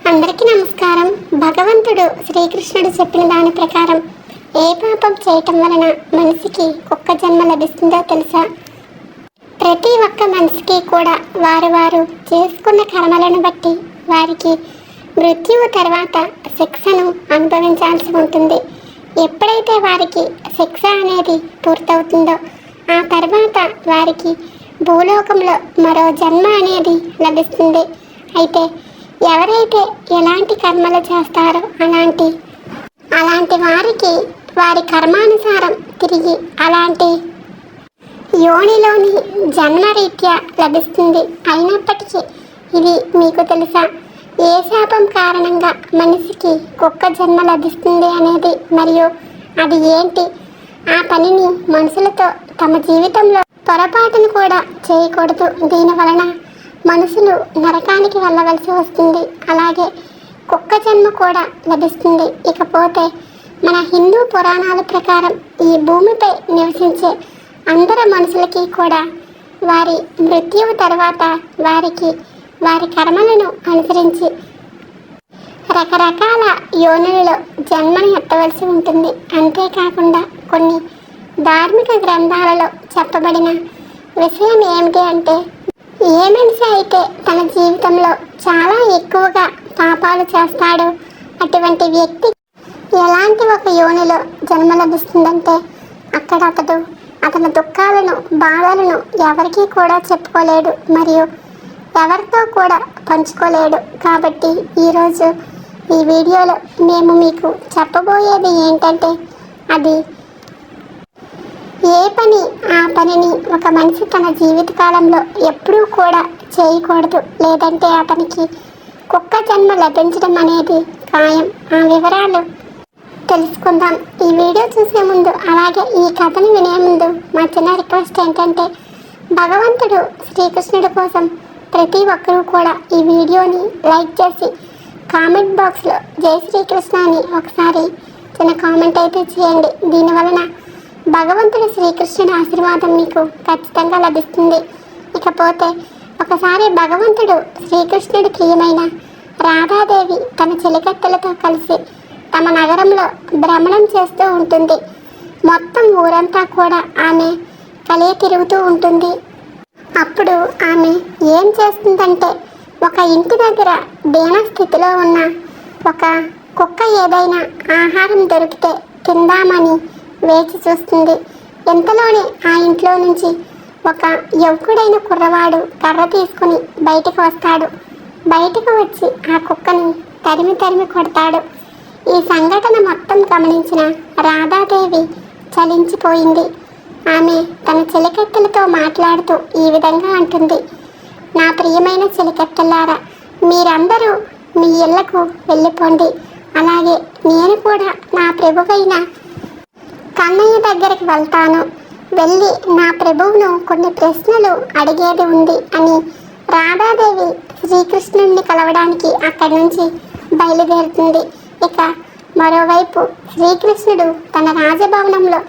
అందరికీ నమస్కారం. భగవంతుడు శ్రీకృష్ణుడు చెప్పిన దాని ప్రకారం ఏ పాపం చేయటం వలన మనిషికి ఒక్క జన్మ లభిస్తుందో తెలుసా? ప్రతి ఒక్క మనిషికి కూడా వారు చేసుకున్న కర్మలను బట్టి వారికి మృత్యువు తర్వాత శిక్షను అనుభవించాల్సి ఉంటుంది. ఎప్పుడైతే వారికి శిక్ష అనేది పూర్తవుతుందో ఆ తర్వాత వారికి భూలోకంలో మరో జన్మ అనేది లభిస్తుంది. అయితే ఎవరైతే ఎలాంటి కర్మలు చేస్తారో అలాంటి వారికి వారి కర్మానుసారం తిరిగి అలాంటి యోనిలోని జన్మరీత్యా లభిస్తుంది. అయినప్పటికీ ఇది మీకు తెలుసా? ఏ శాపం కారణంగా మనిషికి ఒక్క జన్మ లభిస్తుంది అనేది, మరియు అది ఏంటి? ఆ పనిని మనుషులతో తమ జీవితంలో పొరపాటును కూడా చేయకూడదు. దీనివలన మనుషులు నరకానికి వెళ్ళవలసి వస్తుంది. అలాగే కుక్క జన్మ కూడా లభిస్తుంది. ఇకపోతే మన హిందూ పురాణాల ప్రకారం ఈ భూమిపై నివసించే అందరు మనుషులకి కూడా వారి మృత్యువు తర్వాత వారికి వారి కర్మలను అనుసరించి రకరకాల యోనులలో జన్మను ఎత్తవలసి ఉంటుంది. అంతేకాకుండా కొన్ని ధార్మిక గ్రంథాలలో చెప్పబడిన విషయం ఏమిటి అంటే, ఏ మనిషి అయితే తన జీవితంలో చాలా ఎక్కువగా పాపాలు చేస్తాడో అటువంటి వ్యక్తి ఎలాంటి ఒక యోనిలో జన్మ లభిస్తుందంటే అక్కడ అతని దుఃఖాలను బాధలను ఎవరికీ కూడా చెప్పుకోలేడు, మరియు ఎవరితో కూడా పంచుకోలేడు. కాబట్టి ఈరోజు ఈ వీడియోలో మేము మీకు చెప్పబోయేది ఏంటంటే, అది ఏ పని ఆ పనిని ఒక మనిషి తన జీవితకాలంలో ఎప్పుడూ కూడా చేయకూడదు, లేదంటే అతనికి కుక్క జన్మ లభించడం అనేది ఖాయం. ఆ వివరాలు తెలుసుకుందాం. ఈ వీడియో చూసే ముందు, అలాగే ఈ కథను వినే ముందు మా చిన్న రిక్వెస్ట్ ఏంటంటే, భగవంతుడు శ్రీకృష్ణుడి కోసం ప్రతి ఒక్కరూ కూడా ఈ వీడియోని లైక్ చేసి కామెంట్ బాక్స్లో జై శ్రీకృష్ణ అని ఒకసారి చిన్న కామెంట్ అయితే చేయండి. దీనివలన భగవంతుడు శ్రీకృష్ణుడి ఆశీర్వాదం మీకు ఖచ్చితంగా లభిస్తుంది. ఇకపోతే ఒకసారి భగవంతుడు శ్రీకృష్ణుడి ప్రియమైన రాధాదేవి తన చెలికత్తెలతో కలిసి తమ నగరంలో భ్రమణం చేస్తూ ఉంటుంది. మొత్తం ఊరంతా కూడా ఆమె కలియ తిరుగుతూ ఉంటుంది. అప్పుడు ఆమె ఏం చేస్తుందంటే, ఒక ఇంటి దగ్గర దీన స్థితిలో ఉన్న ఒక కుక్క ఏదైనా ఆహారం దొరికితే తిందామని వేచి చూస్తుంది. ఇంతలోనే ఆ ఇంట్లో నుంచి ఒక యువకుడైన కుర్రవాడు కర్ర తీసుకుని బయటకు వస్తాడు. బయటకు వచ్చి ఆ కుక్కని తరిమి కొడతాడు. ఈ సంఘటన మొత్తం గమనించిన రాధాదేవి చలించిపోయింది. ఆమె తన చెలికత్తెలతో మాట్లాడుతూ ఈ విధంగా అంటుంది, నా ప్రియమైన చెలికత్తెలారా, మీరందరూ మీ ఇళ్లకు వెళ్ళిపోండి. అలాగే నేను కూడా నా ప్రభువైన కన్నయ్య దగ్గరికి వెళ్తాను. వెళ్ళి నా ప్రభువును కొన్ని ప్రశ్నలు అడిగేది ఉంది అని రాధాదేవి శ్రీకృష్ణుడిని కలవడానికి అక్కడి నుంచి బయలుదేరుతుంది. ఇక మరోవైపు శ్రీకృష్ణుడు తన రాజభవనంలో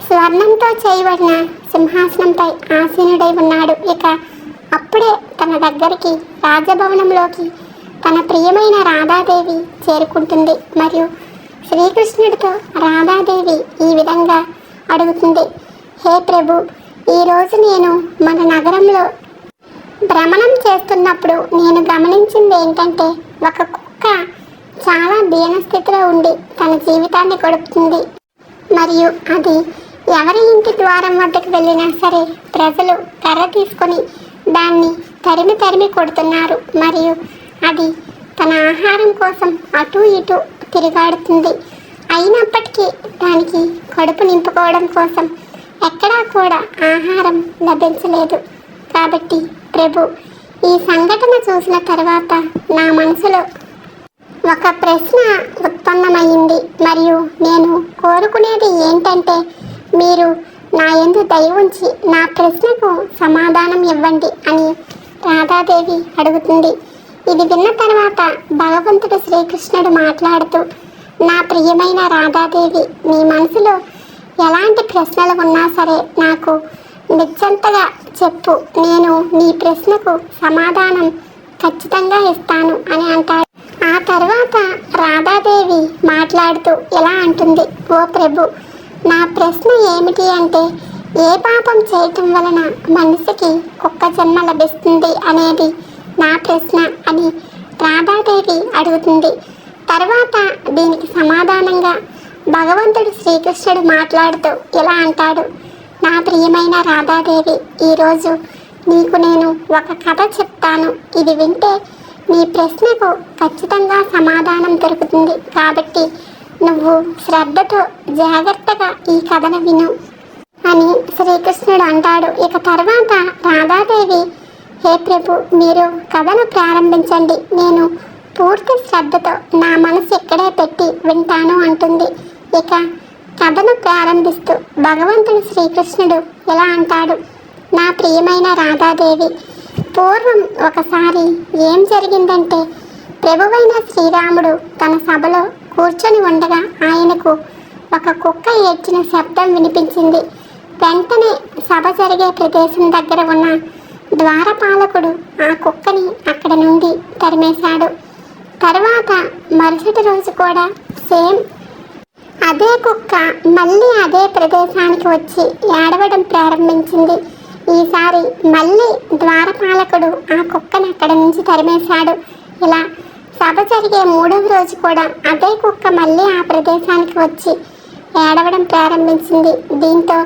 స్వర్ణంతో చేయబడిన సింహాసనంపై ఆసీనుడై ఉన్నాడు. ఇక అప్పుడే తన దగ్గరికి రాజభవనంలోకి తన ప్రియమైన రాధాదేవి చేరుకుంటుంది. మరియు శ్రీకృష్ణుడితో రాధాదేవి ఈ విధంగా అడుగుతుంది, హే ప్రభు, ఈరోజు నేను మన నగరంలో భ్రమణం చేస్తున్నప్పుడు నేను గమనించింది ఏంటంటే, ఒక కుక్క చాలా దీనస్థితిలో ఉండి తన జీవితాన్ని గడుపుతుంది. మరియు అది ఎవరి ఇంటి ద్వారం వద్దకు వెళ్ళినా సరే ప్రజలు కర్ర తీసుకొని దాన్ని తరిమి కొడుతున్నారు. మరియు అది తన ఆహారం కోసం అటు ఇటు తిరుగాడుతుంది. అయినప్పటికీ దానికి కడుపు నింపుకోవడం కోసం ఎక్కడా కూడా ఆహారం లభించలేదు. కాబట్టి ప్రభు, ఈ సంఘటన చూసిన తర్వాత నా మనసులో ఒక ప్రశ్న ఉత్పన్నమైంది. మరియు నేను కోరుకునేది ఏంటంటే, మీరు నా యందు దయ ఉంచి నా ప్రశ్నకు సమాధానం ఇవ్వండి అని రాధాదేవి అడుగుతుంది. ఇది విన్న తర్వాత భగవంతుడు శ్రీకృష్ణుడు మాట్లాడుతూ, నా ప్రియమైన రాధాదేవి, నీ మనసులో ఎలాంటి ప్రశ్నలు ఉన్నా సరే నాకు నిశ్చంతగా చెప్పు. నేను నీ ప్రశ్నకు సమాధానం ఖచ్చితంగా ఇస్తాను అని అంటాడు. ఆ తర్వాత రాధాదేవి మాట్లాడుతూ ఇలా అంటుంది, ఓ ప్రభు, నా ప్రశ్న ఏమిటి అంటే ఏ పాపం చేయటం వలన మనిషికి కుక్క జన్మ లభిస్తుంది అనేది నా ప్రశ్న అని రాధాదేవి అడుగుతుంది. తర్వాత దీనికి సమాధానంగా భగవంతుడు శ్రీకృష్ణుడు మాట్లాడుతూ ఇలా అంటాడు, నా ప్రియమైన రాధాదేవి, ఈరోజు నీకు నేను ఒక కథ చెప్తాను. ఇది వింటే నీ ప్రశ్నకు ఖచ్చితంగా సమాధానం దొరుకుతుంది. కాబట్టి నువ్వు శ్రద్ధతో జాగ్రత్తగా ఈ కథను విను అని శ్రీకృష్ణుడు అంటాడు. ఇక తర్వాత రాధాదేవి, హే ప్రభు, మీరు కథను ప్రారంభించండి, నేను పూర్తి శ్రద్ధతో నా మనసు ఇక్కడే పెట్టి వింటాను అంటుంది. ఇక కథను ప్రారంభిస్తూ భగవంతుడు శ్రీకృష్ణుడు ఇలా అంటాడు, నా ప్రియమైన రాధాదేవి, పూర్వం ఒకసారి ఏం జరిగిందంటే ప్రభువైన శ్రీరాముడు తన సభలో కూర్చొని ఉండగా ఆయనకు ఒక కుక్క ఏడ్చిన శబ్దం వినిపించింది. వెంటనే సభ జరిగే ప్రదేశం దగ్గర ఉన్న ద్వారపాలకుడు ఆ కుక్కని అక్కడ నుండి తరిమేశాడు. తర్వాత మరుసటి రోజు కూడా సేమ్ అదే కుక్క మళ్ళీ అదే ప్రదేశానికి వచ్చి ఏడవడం ప్రారంభించింది. ఈసారి మళ్ళీ ద్వారపాలకుడు ఆ కుక్కని అక్కడి నుంచి తరిమేశాడు. ఇలా సభ జరిగే మూడవ రోజు కూడా అదే కుక్క మళ్ళీ ఆ ప్రదేశానికి వచ్చి ఏడవడం ప్రారంభించింది. దీంతో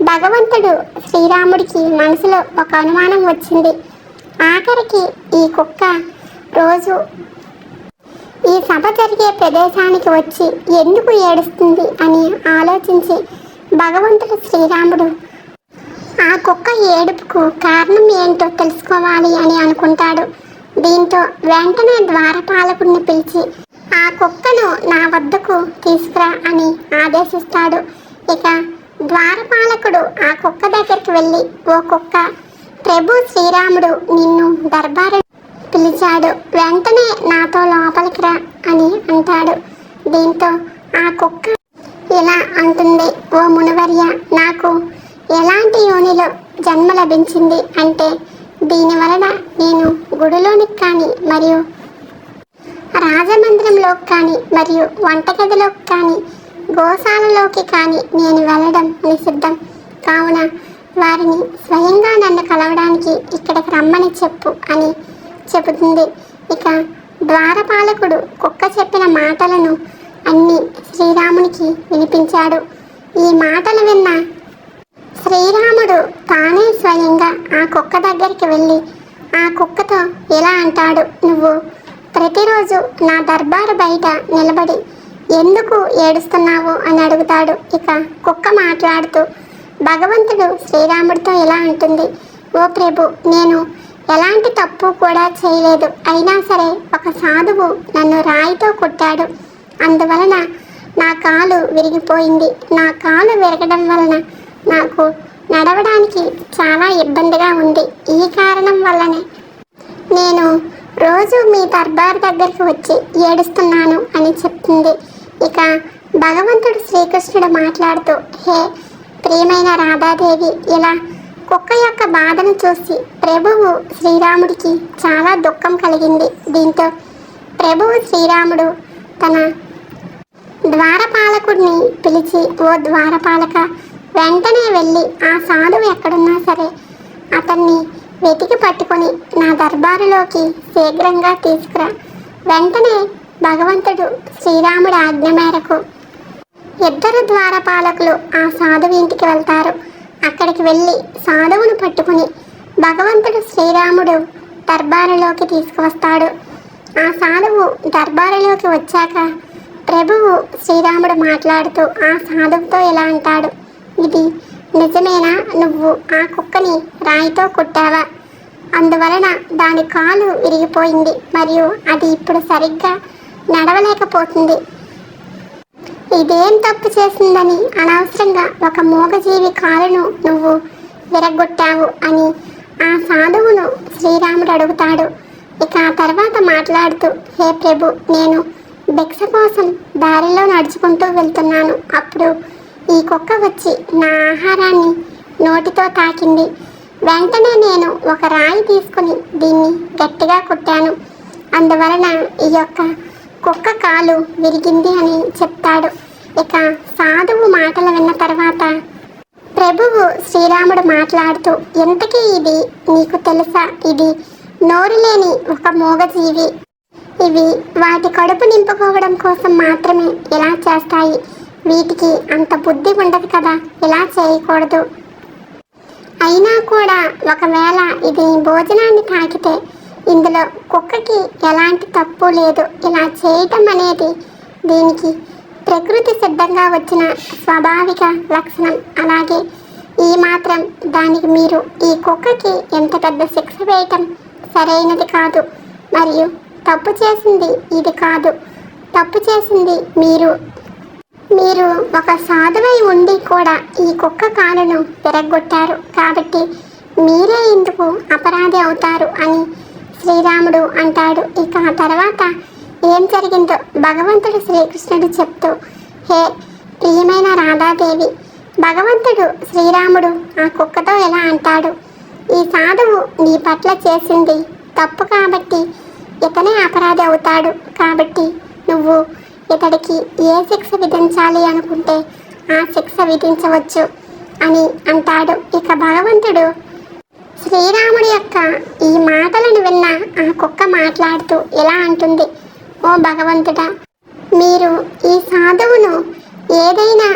భగవంతుడు శ్రీరాముడికి మనసులో ఒక అనుమానం వచ్చింది. ఆఖరికి ఈ కుక్క రోజు ఈ సభ జరిగే ప్రదేశానికి వచ్చి ఎందుకు ఏడుస్తుంది అని ఆలోచించి భగవంతుడు శ్రీరాముడు ఆ కుక్క ఏడుపుకు కారణం ఏంటో తెలుసుకోవాలి అని అనుకుంటాడు. దీంతో వెంటనే ద్వారపాలకుడిని పిలిచి ఆ కుక్కను నా వద్దకు తీసుకురా అని ఆదేశిస్తాడు. ఇక ద్వారపాలకుడు ఆ కుక్క దగ్గరికి వెళ్ళి, ఓ కుక్క, ప్రభు శ్రీరాముడు నిన్ను దర్బారు పిలిచాడు, వెంటనే నాతో లోపలికి రా అని అంటాడు. దీంతో ఆ కుక్క ఇలా అంటుంది, ఓ మునివర్య, నాకు ఎలాంటి యోనిలో జన్మ లభించింది అంటే దీనివలన నేను గుడిలోనికి కానీ మరియు రాజమందిరంలోకి కానీ మరియు వంటగదిలోకి కానీ గోశాలలోకి కానీ నేను వెళ్ళడం నిషిద్ధం. కావున వారిని స్వయంగా నన్ను కలవడానికి ఇక్కడికి రమ్మని చెప్పు అని చెబుతుంది. ఇక ద్వారపాలకుడు కుక్క చెప్పిన మాటలను అన్నీ శ్రీరామునికి వినిపించాడు. ఈ మాటలు విన్న శ్రీరాముడు తానే స్వయంగా ఆ కుక్క దగ్గరికి వెళ్ళి ఆ కుక్కతో ఇలా అంటాడు, నువ్వు ప్రతిరోజు నా దర్బారు బయట నిలబడి ఎందుకు ఏడుస్తున్నావు అని అడుగుతాడు. ఇక కుక్క మాట్లాడుతూ భగవంతుడు శ్రీరాముడితో ఇలా అంటుంది, ఓ ప్రభు, నేను ఎలాంటి తప్పు కూడా చేయలేదు. అయినా సరే ఒక సాధువు నన్ను రాయితో కొట్టాడు. అందువలన నా కాలు విరిగిపోయింది. నా కాలు విరగడం వలన నాకు నడవడానికి చాలా ఇబ్బందిగా ఉంది. ఈ కారణం వల్లనే నేను రోజు మీ దర్బార్ దగ్గరికి వచ్చి ఏడుస్తున్నాను అని చెప్తుంది. ఇక భగవంతుడు శ్రీకృష్ణుడు మాట్లాడుతూ, హే ప్రియమైన రాధాదేవి, ఇలా కుక్క యొక్క బాధను చూసి ప్రభువు శ్రీరాముడికి చాలా దుఃఖం కలిగింది. దీంతో ప్రభువు శ్రీరాముడు తన ద్వారపాలకుడిని పిలిచి, ఓ ద్వారపాలక, వెంటనే వెళ్ళి ఆ సాధువు ఎక్కడున్నా సరే అతన్ని వెతికి పట్టుకొని నా దర్బారులోకి శీఘ్రంగా తీసుకురా. వెంటనే భగవంతుడు శ్రీరాముడి ఆజ్ఞ మేరకు ఇద్దరు ద్వారపాలకులు ఆ సాధువు ఇంటికి వెళ్తారు. అక్కడికి వెళ్ళి సాధువును పట్టుకుని భగవంతుడు శ్రీరాముడు దర్బారులోకి తీసుకువస్తాడు. ఆ సాధువు దర్బారులోకి వచ్చాక ప్రభువు శ్రీరాముడు మాట్లాడుతూ ఆ సాధువుతో ఇలా అంటాడు, ఇది నిజమేనా? నువ్వు ఆ కుక్కని రాయితో కొట్టావా? అందువలన దాని కాలు విరిగిపోయింది మరియు అది ఇప్పుడు సరిగ్గా నడవలేకపోతుంది. ఇదేం తప్పు చేసిందని అనవసరంగా ఒక మూగజీవి కాలును నువ్వు విరగొట్టావు అని ఆ సాధువును శ్రీరాముడు అడుగుతాడు. ఇక ఆ తర్వాత మాట్లాడుతూ, హే ప్రభు, నేను భిక్ష కోసం దారిలో నడుచుకుంటూ వెళ్తున్నాను. అప్పుడు ఈ కుక్క వచ్చి నా ఆహారాన్ని నోటితో తాకింది. వెంటనే నేను ఒక రాయి తీసుకుని దీన్ని గట్టిగా కొట్టాను. అందువలన ఈ యొక్క కుక్క కాలు విరిగింది అని చెప్తాడు. ఇక సాధువు మాటలు విన్న తర్వాత ప్రభువు శ్రీరాముడు మాట్లాడుతూ, ఇంతకీ ఇది నీకు తెలుసా? ఇది నోరు లేని ఒక మూగజీవి. ఇవి వాటి కడుపు నింపుకోవడం కోసం మాత్రమే ఇలా చేస్తాయి. వీటికి అంత బుద్ధి ఉండదు కదా, ఇలా చేయకూడదు. అయినా కూడా ఒకవేళ ఇది భోజనాన్ని తాకితే ఇందులో కుక్కకి ఎలాంటి తప్పు లేదు. ఇలా చేయటం అనేది దీనికి ప్రకృతి సిద్ధంగా వచ్చిన స్వాభావిక లక్షణం. అలాగే ఈ మాత్రం దానికి మీరు ఈ కుక్కకి ఎంత పెద్ద శిక్ష వేయటం సరైనది కాదు. మరియు తప్పు చేసింది ఇది కాదు, తప్పు చేసింది మీరు. మీరు ఒక సాధువై ఉండి కూడా ఈ కుక్క కాలును విరగ్గొట్టారు కాబట్టి మీరే ఇందుకు అపరాధి అవుతారు అని శ్రీరాముడు అంటాడు. ఇక ఆ తర్వాత ఏం జరిగిందో భగవంతుడు శ్రీకృష్ణుడు చెప్తూ, హే ప్రియమైన రాధాదేవి, భగవంతుడు శ్రీరాముడు ఆ కుక్కతో ఎలా అంటాడు, ఈ సాధువు నీ పట్ల చేసింది తప్పు కాబట్టి ఇతనే అపరాధి అవుతాడు. కాబట్టి నువ్వు ఇతడికి ఏ శిక్ష విధించాలి అనుకుంటే ఆ శిక్ష విధించవచ్చు అని అంటాడు. ఇక భగవంతుడు శ్రీరాముడి యొక్క ఈ మాటలను విన్న ఆ కుక్క మాట్లాడుతూ ఇలా అంటుంది, ఓ భగవంతుడా, మీరు ఈ సాధువును ఏదైనా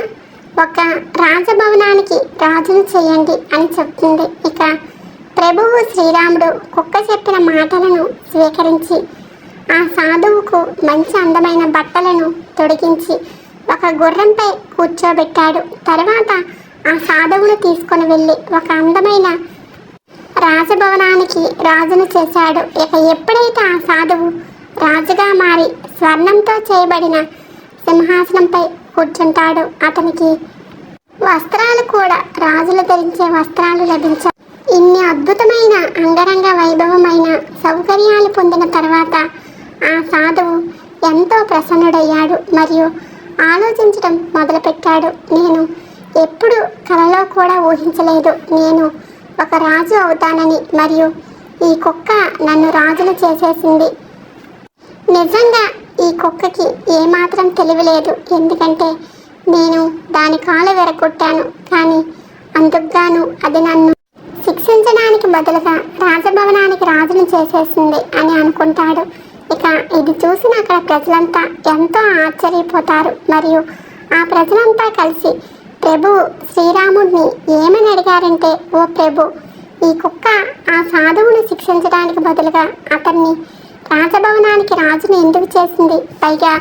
ఒక రాజభవనానికి రాజును చేయండి అని చెప్తుంది. ఇక ప్రభువు శ్రీరాముడు కుక్క చెప్పిన మాటలను స్వీకరించి ఆ సాధువుకు మంచి అందమైన బట్టలను తొడిగించి ఒక గుర్రంపై కూర్చోబెట్టాడు. తర్వాత ఆ సాధువును తీసుకొని వెళ్ళి ఒక అందమైన రాజభవనానికి రాజును చేశాడు. ఇక ఎప్పుడైతే ఆ సాధువు రాజుగా మారి స్వర్ణంతో చేయబడిన సింహాసనంపై కూర్చుంటాడు, అతనికి వస్త్రాలు కూడా రాజులు ధరించే వస్త్రాలు లభించాయి. ఇన్ని అద్భుతమైన అంగరంగ వైభవమైన సౌకర్యాలు పొందిన తర్వాత ఆ సాధువు ఎంతో ప్రసన్నుడయ్యాడు మరియు ఆలోచించడం మొదలుపెట్టాడు. నేను ఎప్పుడు కలలో కూడా ఊహించలేదు నేను ఒక రాజు అవుతానని, మరియు ఈ కుక్క నన్ను రాజును చేసేసింది. నిజంగా ఈ కుక్కకి ఏమాత్రం తెలియలేదు, ఎందుకంటే నేను దాని కాలు విరగొట్టాను. కానీ అందుకుగాను అది నన్ను శిక్షించడానికి బదులుగా రాజభవనానికి రాజును చేసేసింది అని అనుకుంటాడు. ఇక ఇది చూసిన అక్కడ ప్రజలంతా ఎంతో ఆశ్చర్యపోతారు మరియు ఆ ప్రజలంతా కలిసి ప్రభు శ్రీరాముడిని ఏమని అడిగారంటే, ఓ ప్రభు, ఈ కుక్క ఆ సాధువును శిక్షించడానికి బదులుగా అతన్ని రాజభవనానికి రాజుని ఎందుకు చేసింది? పైగా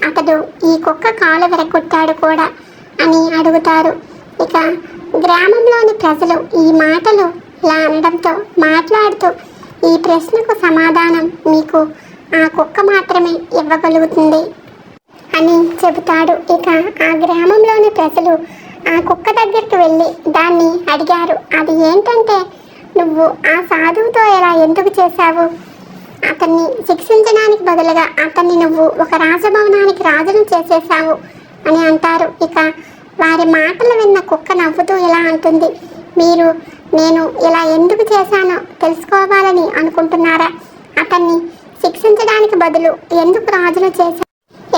అతడు ఈ కుక్క కాలు విరగొట్టాడు కూడా అని అడుగుతారు. ఇక గ్రామంలోని ప్రజలు ఈ మాటలు ఇలా అనడంతో మాట్లాడుతూ, ఈ ప్రశ్నకు సమాధానం మీకు ఆ కుక్క మాత్రమే ఇవ్వగలుగుతుంది అని చెబుతాడు. ఇక ఆ గ్రామంలోని ప్రజలు ఆ కుక్క దగ్గరికి వెళ్ళి దాన్ని అడిగారు. అది ఏంటంటే, నువ్వు ఆ సాధువుతో ఇలా ఎందుకు చేశావు? అతన్ని శిక్షించడానికి బదులుగా అతన్ని నువ్వు ఒక రాజభవనానికి రాజును చేసేసావు అని అంటారు. ఇక వారి మాటలు విన్న కుక్క నవ్వుతూ ఇలా అంటుంది, మీరు నేను ఇలా ఎందుకు చేశానో తెలుసుకోవాలని అనుకుంటున్నారా? అతన్ని శిక్షించడానికి బదులు ఎందుకు రాజును చేశాను?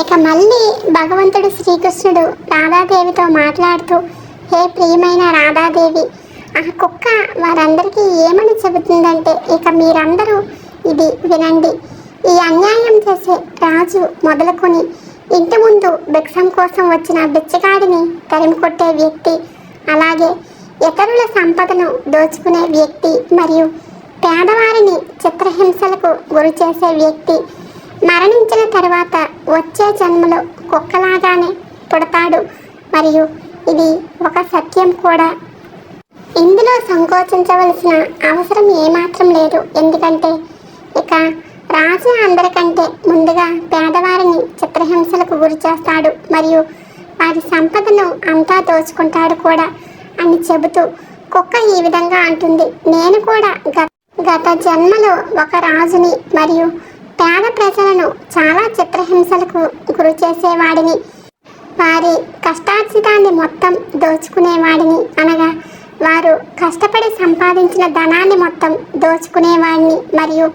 ఇక మళ్ళీ భగవంతుడు శ్రీకృష్ణుడు రాధాదేవితో మాట్లాడుతూ, హే ప్రియమైన రాధాదేవి, ఆ కుక్క వారందరికీ ఏమని చెబుతుందంటే, ఇక మీరందరూ ఇది వినండి. ఈ అన్యాయం చేసే రాజు మొదలుకొని ఇంటి ముందు భిక్షం కోసం వచ్చిన బిచ్చగాడిని తరిమి కొట్టే వ్యక్తి, అలాగే ఇతరుల సంపదను దోచుకునే వ్యక్తి మరియు పేదవారిని చిత్రహింసలకు గురి చేసే వ్యక్తి మరణించిన తర్వాత వచ్చే జన్మలో కుక్కలాగానే పుడతాడు. మరియు ఇది ఒక సత్యం కూడా. ఇందులో సంకోచించవలసిన అవసరం ఏమాత్రం లేదు, ఎందుకంటే ఇక రాజు అందరికంటే ముందుగా పేదవారిని చిత్రహింసలకు గురి చేస్తాడు మరియు వారి సంపదను అంతా దోచుకుంటాడు కూడా అని చెబుతూ కుక్క ఈ విధంగా అంటుంది, నేను కూడా గత జన్మలో ఒక రాజుని మరియు పేద ప్రజలను చాలా చిత్రహింసలకు గురి చేసేవాడిని, వారి కష్టార్జితాన్ని మొత్తం దోచుకునేవాడిని, అనగా వారు కష్టపడి సంపాదించిన ధనాన్ని మొత్తం దోచుకునేవాడిని. మరియు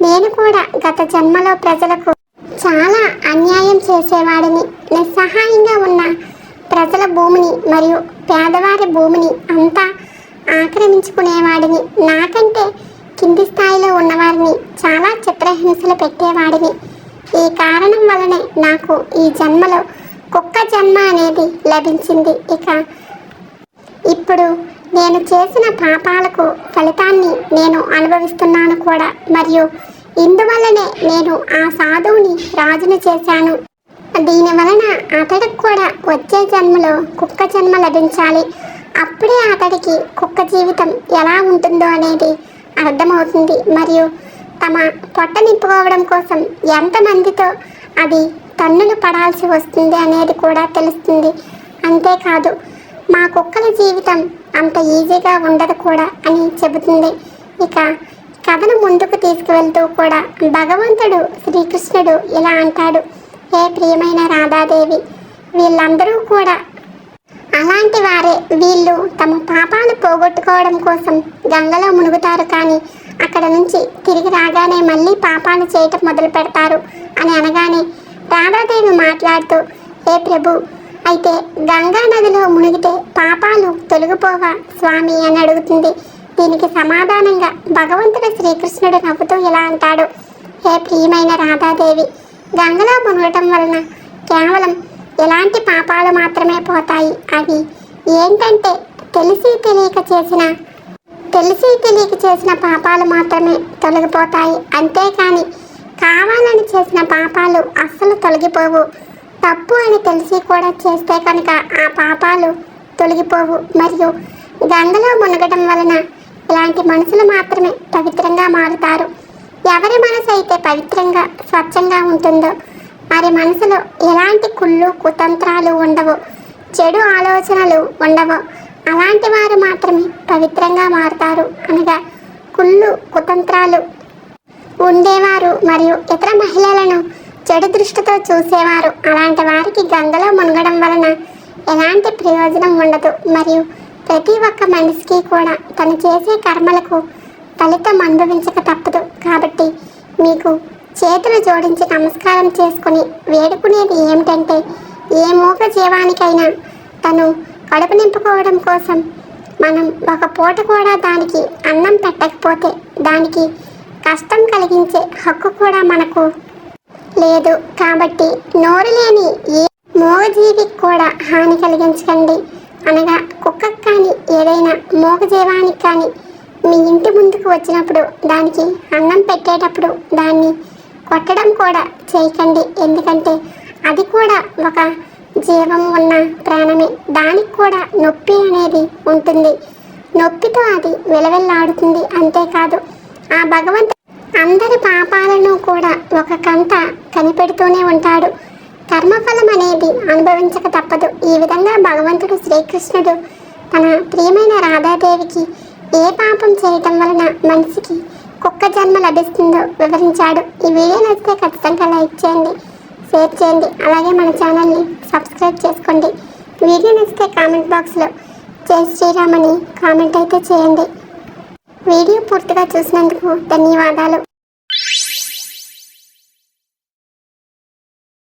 నేను కూడా గత జన్మలో ప్రజలకు చాలా అన్యాయం చేసేవాడిని. నిస్సహాయంగా ఉన్న ప్రజల భూమిని మరియు పేదవారి భూమిని అంతా ఆక్రమించుకునేవాడిని. నాకంటే కింది స్థాయిలో ఉన్నవారిని చాలా చిత్రహింసలు పెట్టేవాడిని. ఈ కారణం వలనే నాకు ఈ జన్మలో కుక్క జన్మ అనేది లభించింది. ఇప్పుడు నేను చేసిన పాపాలకు ఫలితాన్ని నేను అనుభవిస్తున్నాను కూడా. మరియు ఇందువల్లనే నేను ఆ సాధువుని రాజును చేశాను. దీని వలన అతడికి కూడా వచ్చే జన్మలో కుక్క జన్మ లభించాలి. అప్పుడే అతడికి కుక్క జీవితం ఎలా ఉంటుందో అనేది అర్థమవుతుంది. మరియు తమ పొట్ట నింపుకోవడం కోసం ఎంతమందితో అది తన్నులు పడాల్సి వస్తుంది అనేది కూడా తెలుస్తుంది. అంతేకాదు మా కుక్కల జీవితం అంత ఈజీగా ఉండదు కూడా అని చెబుతుంది. కథను ముందుకు తీసుకువెళ్తూ కూడా భగవంతుడు శ్రీకృష్ణుడు ఇలా అంటాడు, హే ప్రియమైన రాధాదేవి, వీళ్ళందరూ కూడా అలాంటి వారే. వీళ్ళు తమ పాపాలు పోగొట్టుకోవడం కోసం గంగలో మునుగుతారు, కానీ అక్కడ నుంచి తిరిగి రాగానే మళ్ళీ పాపాలు చేయటం మొదలు పెడతారు అని అనగానే రాధాదేవి మాట్లాడుతూ, హే ప్రభు, అయితే గంగా నదిలో మునిగితే పాపాలు తొలగిపోవా స్వామి అని అడుగుతుంది. దీనికి సమాధానంగా భగవంతుడు శ్రీకృష్ణుడు నవ్వుతూ ఇలా అంటాడు, హే ప్రియమైన రాధాదేవి, గంగలో మునగటం వలన కేవలం ఎలాంటి పాపాలు మాత్రమే పోతాయి. అవి ఏంటంటే తెలిసి తెలియక చేసిన పాపాలు మాత్రమే తొలగిపోతాయి. అంతేకాని కావాలని చేసిన పాపాలు అస్సలు తొలగిపోవు. తప్పు అని తెలిసి కూడా చేస్తే కనుక ఆ పాపాలు తొలగిపోవు. మరియు గంగలో మునగడం వలన ఇలాంటి మనసులు మాత్రమే పవిత్రంగా మారుతారు. ఎవరి మనసు అయితే పవిత్రంగా స్వచ్ఛంగా ఉంటుందో వారి మనసులో ఎలాంటి కుళ్ళు కుతంత్రాలు ఉండవు, చెడు ఆలోచనలు ఉండవు. అలాంటి వారు మాత్రమే పవిత్రంగా మారుతారు. అనగా కుళ్ళు కుతంత్రాలు ఉండేవారు మరియు ఇతర మహిళలను చెడు దృష్టితో చూసేవారు, అలాంటి వారికి గంగలో మునగడం వలన ఎలాంటి ప్రయోజనం ఉండదు. మరియు ప్రతి ఒక్క మనిషికి కూడా తను చేసే కర్మలకు ఫలితం అనుభవించక తప్పదు. కాబట్టి మీకు చేతులు జోడించి నమస్కారం చేసుకుని వేడుకునేది ఏమిటంటే, ఏ మూగ జీవానికైనా తను కడుపు నింపుకోవడం కోసం మనం ఒక పూట కూడా దానికి అన్నం పెట్టకపోతే దానికి కష్టం కలిగించే హక్కు కూడా మనకు లేదు. కాబట్టి నోరు లేని ఏ మూగజీవికి కూడా హాని కలిగించకండి. అనగా కుక్కకు కానీ ఏదైనా మూగజీవానికి కానీ మీ ఇంటి ముందుకు వచ్చినప్పుడు దానికి అన్నం పెట్టేటప్పుడు దాన్ని కొట్టడం కూడా చేయకండి. ఎందుకంటే అది కూడా ఒక జీవం ఉన్న ప్రాణమే. దానికి కూడా నొప్పి అనేది ఉంటుంది. నొప్పితో అది విలవిల్లాడుతుంది. అంతేకాదు ఆ భగవంతుడు అందరి పాపాలను కూడా ఒక కంట కనిపెడుతూనే ఉంటాడు. కర్మఫలం అనేది అనుభవించక తప్పదు. ఈ విధంగా భగవంతుడు శ్రీకృష్ణుడు తన ప్రియమైన రాధాదేవికి ఏ పాపం చేయటం వలన మనిషికి కుక్క జన్మ లభిస్తుందో వివరించాడు. ఈ వీడియో నచ్చితే ఖచ్చితంగా లైక్ చేయండి, షేర్ చేయండి, అలాగే మన ఛానల్ని సబ్స్క్రైబ్ చేసుకోండి. వీడియో నచ్చితే కామెంట్ బాక్స్లో జై శ్రీరామ్ అని కామెంట్ అయితే చేయండి. వీడియో పూర్తిగా చూసినందుకు ధన్యవాదాలు.